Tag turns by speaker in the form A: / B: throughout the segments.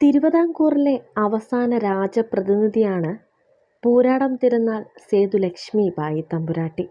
A: തിരുവിതാംകൂറിലെ അവസാന രാജപ്രതിനിധിയാണ് പൂരാടം തിരുനാൾ സേതുലക്ഷ്മിബായി തമ്പുരാട്ടി.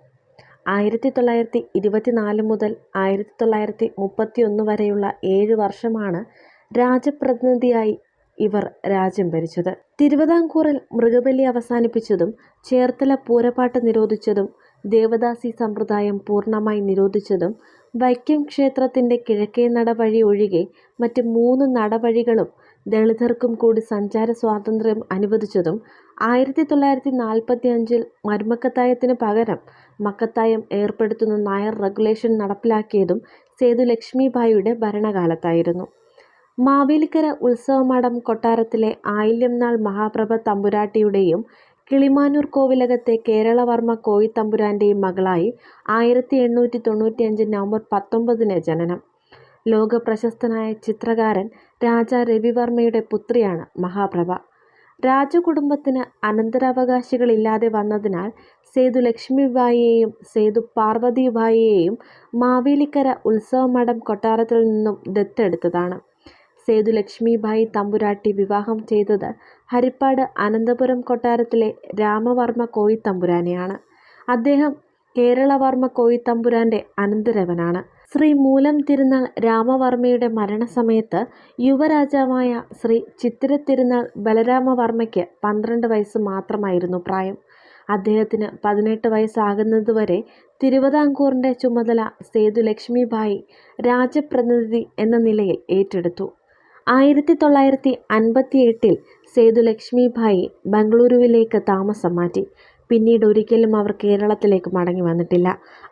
A: 1924 മുതൽ 1931 വരെയുള്ള 7 വർഷമാണ് രാജപ്രതിനിധിയായി ഇവർ രാജ്യം ഭരിച്ചത്. തിരുവിതാംകൂറിൽ മൃഗബലി അവസാനിപ്പിച്ചതും ചേർത്തല പൂരപ്പാട്ട് നിരോധിച്ചതും ദേവദാസി സമ്പ്രദായം പൂർണ്ണമായി നിരോധിച്ചതും വൈക്കം ക്ഷേത്രത്തിൻ്റെ കിഴക്കേ നട വഴി ഒഴികെ മറ്റ് 3 നടവഴികളും ദളിതർക്കും കൂടി സഞ്ചാര സ്വാതന്ത്ര്യം അനുവദിച്ചതും 1945 മരുമക്കത്തായത്തിന് പകരം മക്കത്തായം ഏർപ്പെടുത്തുന്ന നായർ റെഗുലേഷൻ നടപ്പിലാക്കിയതും സേതുലക്ഷ്മിബായിയുടെ ഭരണകാലത്തായിരുന്നു. മാവേലിക്കര ഉത്സവമഠം കൊട്ടാരത്തിലെ ആയില്യം നാൾ മഹാപ്രഭ തമ്പുരാട്ടിയുടെയും കിളിമാനൂർ കോവിലകത്തെ കേരളവർമ്മ കോയിത്തമ്പുരാൻ്റെയും മകളായി 1895 നവംബർ 19 ജനനം. ലോകപ്രശസ്തനായ ചിത്രകാരൻ രാജാ രവിവർമ്മയുടെ പുത്രിയാണ് മഹാപ്രഭ. രാജകുടുംബത്തിന് അനന്തരാവകാശികളില്ലാതെ വന്നതിനാൽ സേതുലക്ഷ്മിബായിയെയും സേതു പാർവതിബായിയെയും മാവേലിക്കര ഉത്സവമഠം കൊട്ടാരത്തിൽ നിന്നും ദത്തെടുത്തതാണ്. സേതുലക്ഷ്മിബായി തമ്പുരാട്ടി വിവാഹം ചെയ്തത് ഹരിപ്പാട് അനന്തപുരം കൊട്ടാരത്തിലെ രാമവർമ്മ കോയിത്തമ്പുരാനെയാണ്. അദ്ദേഹം കേരളവർമ്മ കോയിത്തമ്പുരാൻ്റെ അനന്തരവനാണ്. ശ്രീ മൂലം തിരുനാൾ രാമവർമ്മയുടെ മരണസമയത്ത് യുവരാജാവായ ശ്രീ ചിത്തിര തിരുനാൾ ബലരാമവർമ്മയ്ക്ക് 12 വയസ്സ് മാത്രമായിരുന്നു പ്രായം. അദ്ദേഹത്തിന് 18 വയസ്സാകുന്നതുവരെ തിരുവിതാംകൂറിൻ്റെ ചുമതല സേതുലക്ഷ്മിബായി രാജപ്രതിനിധി എന്ന നിലയിൽ ഏറ്റെടുത്തു. 1958 സേതുലക്ഷ്മിബായി ബംഗളൂരുവിലേക്ക് താമസം മാറ്റി. പിന്നീട് ഒരിക്കലും അവർ കേരളത്തിലേക്ക് മടങ്ങി വന്നിട്ടില്ല.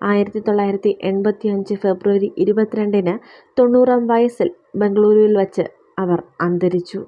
A: 1985 ഫെബ്രുവരി 22 90-ാം വയസ്സിൽ ബംഗളൂരുവിൽ വച്ച് അവർ അന്തരിച്ചു.